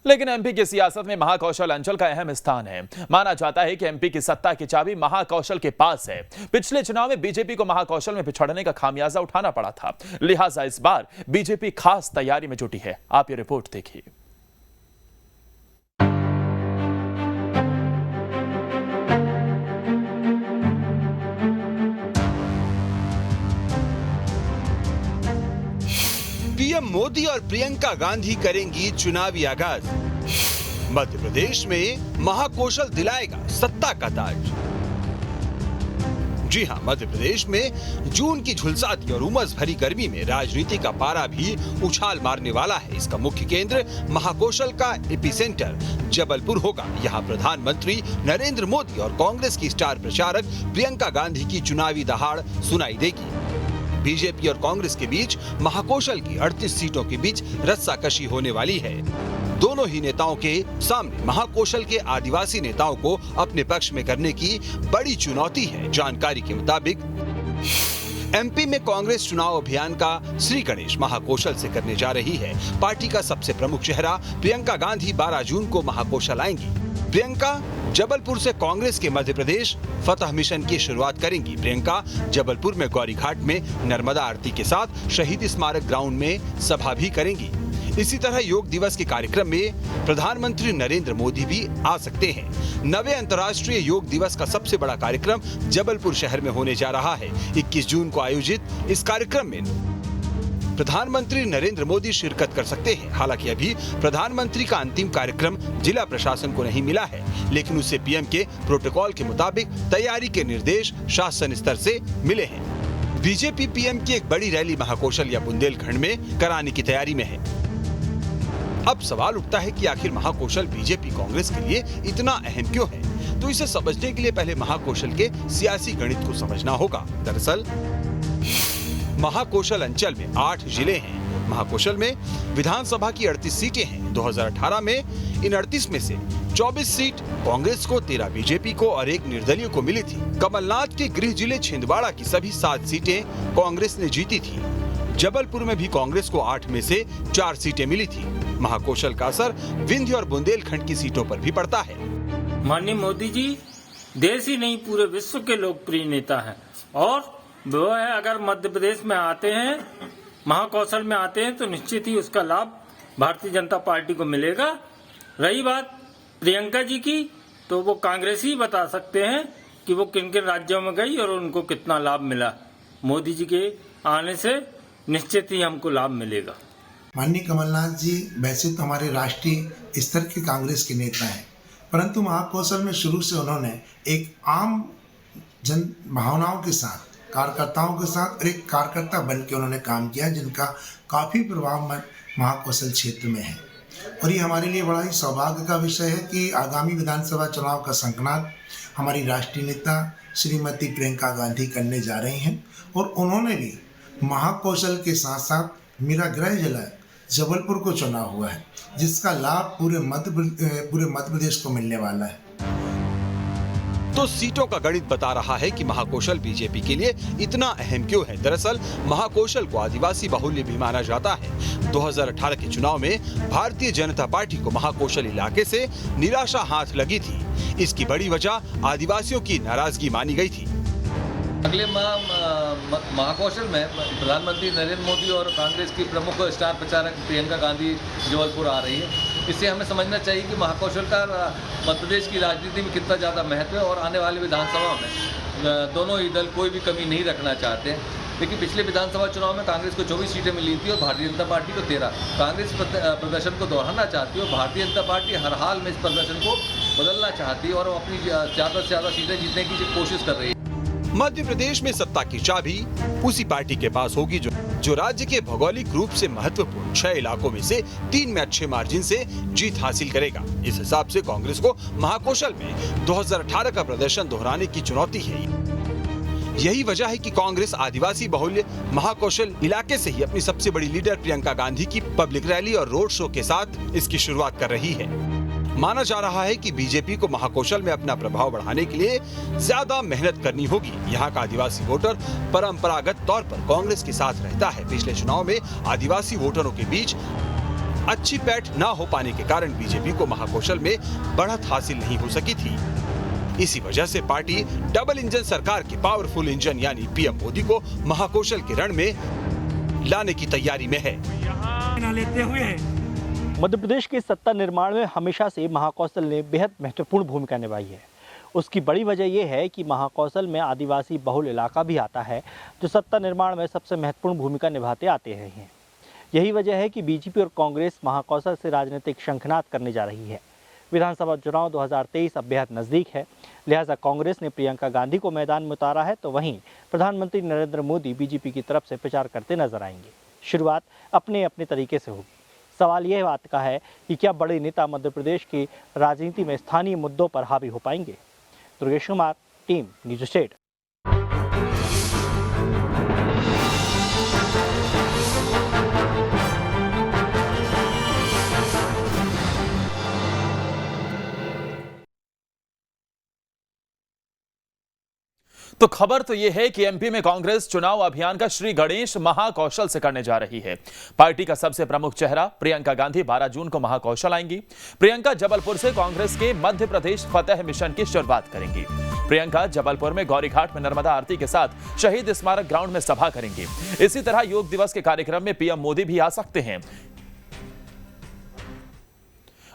लेकिन एमपी की सियासत में महाकौशल अंचल का अहम स्थान है। माना जाता है कि एमपी की सत्ता की चाबी महाकौशल के पास है। पिछले चुनाव में बीजेपी को महाकौशल में पिछड़ने का खामियाजा उठाना पड़ा था, लिहाजा इस बार बीजेपी खास तैयारी में जुटी है। आप ये रिपोर्ट देखिए। पीएम मोदी और प्रियंका गांधी करेंगी चुनावी आगाज। मध्य प्रदेश में महाकौशल दिलाएगा सत्ता का ताज। जी हां, मध्य प्रदेश में जून की झुलसाती और उमस भरी गर्मी में राजनीति का पारा भी उछाल मारने वाला है। इसका मुख्य केंद्र महाकौशल का एपिसेंटर जबलपुर होगा। यहां प्रधानमंत्री नरेंद्र मोदी और कांग्रेस की स्टार प्रचारक प्रियंका गांधी की चुनावी दहाड़ सुनाई देगी। बीजेपी और कांग्रेस के बीच महाकौशल की 38 सीटों के बीच रस्साकशी होने वाली है। दोनों ही नेताओं के सामने महाकौशल के आदिवासी नेताओं को अपने पक्ष में करने की बड़ी चुनौती है। जानकारी के मुताबिक एमपी में कांग्रेस चुनाव अभियान का श्री गणेश महाकौशल से करने जा रही है। पार्टी का सबसे प्रमुख चेहरा प्रियंका गांधी 12 जून को महाकौशल आएंगी। प्रियंका जबलपुर से कांग्रेस के मध्य प्रदेश फतह मिशन की शुरुआत करेंगी। प्रियंका जबलपुर में गौरी घाट में नर्मदा आरती के साथ शहीद स्मारक ग्राउंड में सभा भी करेंगी। इसी तरह योग दिवस के कार्यक्रम में प्रधानमंत्री नरेंद्र मोदी भी आ सकते हैं। 9वें अंतर्राष्ट्रीय योग दिवस का सबसे बड़ा कार्यक्रम जबलपुर शहर में होने जा रहा है। 21 जून को आयोजित इस कार्यक्रम में प्रधानमंत्री नरेंद्र मोदी शिरकत कर सकते हैं। हालांकि अभी प्रधानमंत्री का अंतिम कार्यक्रम जिला प्रशासन को नहीं मिला है, लेकिन उसे पीएम के प्रोटोकॉल के मुताबिक तैयारी के निर्देश शासन स्तर से मिले हैं। बीजेपी पीएम की एक बड़ी रैली महाकौशल या बुंदेलखंड में कराने की तैयारी में है। अब सवाल उठता है कि आखिर महाकौशल बीजेपी कांग्रेस के लिए इतना अहम क्यों है? तो इसे समझने के लिए पहले महाकौशल के सियासी गणित को समझना होगा। दरअसल महाकौशल अंचल में 8 जिले हैं। महाकौशल में विधानसभा की 38 सीटें हैं। 2018 में इन 38 में से 24 सीट कांग्रेस को, 13 बीजेपी को और 1 निर्दलीय को मिली थी। कमलनाथ के गृह जिले छिंदवाड़ा की सभी 7 सीटें कांग्रेस ने जीती थी। जबलपुर में भी कांग्रेस को 8 में से 4 सीटें मिली थी। महाकौशल का असर विंध्य और बुंदेलखंड की सीटों पर भी पड़ता है। माननीय मोदी जी देश ही नहीं पूरे विश्व के लोकप्रिय नेता हैं और वो है, अगर मध्य प्रदेश में आते हैं, महाकौशल में आते हैं, तो निश्चित ही उसका लाभ भारतीय जनता पार्टी को मिलेगा। रही बात प्रियंका जी की, तो वो कांग्रेस ही बता सकते हैं कि वो किन किन राज्यों में गई और उनको कितना लाभ मिला। मोदी जी के आने से निश्चित ही हमको लाभ मिलेगा। माननीय कमलनाथ जी वैसे तो हमारे राष्ट्रीय स्तर के कांग्रेस के नेता हैं, परंतु महाकौशल में शुरू से उन्होंने एक आम जन भावनाओं के साथ, कार्यकर्ताओं के साथ एक कार्यकर्ता बन के उन्होंने काम किया, जिनका काफ़ी प्रभाव महाकौशल क्षेत्र में है। और ये हमारे लिए बड़ा ही सौभाग्य का विषय है कि आगामी विधानसभा चुनाव का संकनाद हमारी राष्ट्रीय नेता श्रीमती प्रियंका गांधी करने जा रही हैं और उन्होंने भी महाकौशल के साथ साथ मेरा गृह जिला जबलपुर को चुना हुआ है, जिसका लाभ पूरे मध्य प्रदेश को मिलने वाला है। तो सीटों का गणित बता रहा है कि महाकौशल बीजेपी के लिए इतना अहम क्यों है। दरअसल महाकौशल को आदिवासी बाहुल्य भी माना जाता है। 2018 के चुनाव में भारतीय जनता पार्टी को महाकौशल इलाके से निराशा हाथ लगी थी। इसकी बड़ी वजह आदिवासियों की नाराजगी मानी गई थी। अगले महाकौशल में प्रधानमंत्री नरेंद्र मोदी और कांग्रेस की प्रमुख स्टार प्रचारक प्रियंका गांधी जबलपुर आ रही है। इससे हमें समझना चाहिए कि महाकौशल का मध्य प्रदेश की राजनीति में कितना ज़्यादा महत्व है और आने वाले विधानसभा में दोनों ही दल कोई भी कमी नहीं रखना चाहते हैं। लेकिन पिछले विधानसभा चुनाव में कांग्रेस को 24 सीटें मिली थी और भारतीय जनता पार्टी को 13। कांग्रेस प्रदर्शन को दोहराना चाहती है और भारतीय जनता पार्टी हर हाल में इस प्रदर्शन को बदलना चाहती है और अपनी ज़्यादा से ज़्यादा सीटें जीतने की कोशिश कर रही है। मध्य प्रदेश में सत्ता की चाबी उसी पार्टी के पास होगी जो राज्य के भौगोलिक रूप से महत्वपूर्ण 6 इलाकों में से 3 में अच्छे मार्जिन से जीत हासिल करेगा। इस हिसाब से कांग्रेस को महाकौशल में 2018 का प्रदर्शन दोहराने की चुनौती है। यही वजह है कि कांग्रेस आदिवासी बहुल्य महाकौशल इलाके से ही अपनी सबसे बड़ी लीडर प्रियंका गांधी की पब्लिक रैली और रोड शो के साथ इसकी शुरुआत कर रही है। माना जा रहा है कि बीजेपी को महाकौशल में अपना प्रभाव बढ़ाने के लिए ज्यादा मेहनत करनी होगी। यहाँ का आदिवासी वोटर परंपरागत तौर पर कांग्रेस के साथ रहता है। पिछले चुनाव में आदिवासी वोटरों के बीच अच्छी पैठ न हो पाने के कारण बीजेपी को महाकौशल में बढ़त हासिल नहीं हो सकी थी। इसी वजह से पार्टी डबल इंजन सरकार के पावरफुल इंजन यानी पीएम मोदी को महाकौशल के रण में लाने की तैयारी में है। मध्य प्रदेश के सत्ता निर्माण में हमेशा से महाकौशल ने बेहद महत्वपूर्ण भूमिका निभाई है। उसकी बड़ी वजह यह है कि महाकौशल में आदिवासी बहुल इलाका भी आता है, जो सत्ता निर्माण में सबसे महत्वपूर्ण भूमिका निभाते आते रहे हैं। यही वजह है कि बीजेपी और कांग्रेस महाकौशल से राजनीतिक शंखनाद करने जा रही है। विधानसभा चुनाव 2023 अब बेहद नज़दीक है, लिहाजा कांग्रेस ने प्रियंका गांधी को मैदान में उतारा है, तो वहीं प्रधानमंत्री नरेंद्र मोदी बीजेपी की तरफ से प्रचार करते नजर आएंगे। शुरुआत अपने अपने तरीके से होगी। सवाल यह बात का है कि क्या बड़े नेता मध्य प्रदेश की राजनीति में स्थानीय मुद्दों पर हावी हो पाएंगे। Durgesh Kumar, team news state. तो खबर तो यह है कि एमपी में कांग्रेस चुनाव अभियान का श्री गणेश महाकौशल से करने जा रही है। पार्टी का सबसे प्रमुख चेहरा प्रियंका गांधी 12 जून को महाकौशल आएंगी। प्रियंका जबलपुर से कांग्रेस के मध्य प्रदेश फतेह मिशन की शुरुआत करेंगी। प्रियंका जबलपुर में गौरीघाट में नर्मदा आरती के साथ शहीद स्मारक ग्राउंड में सभा करेंगी। इसी तरह योग दिवस के कार्यक्रम में पीएम मोदी भी आ सकते हैं।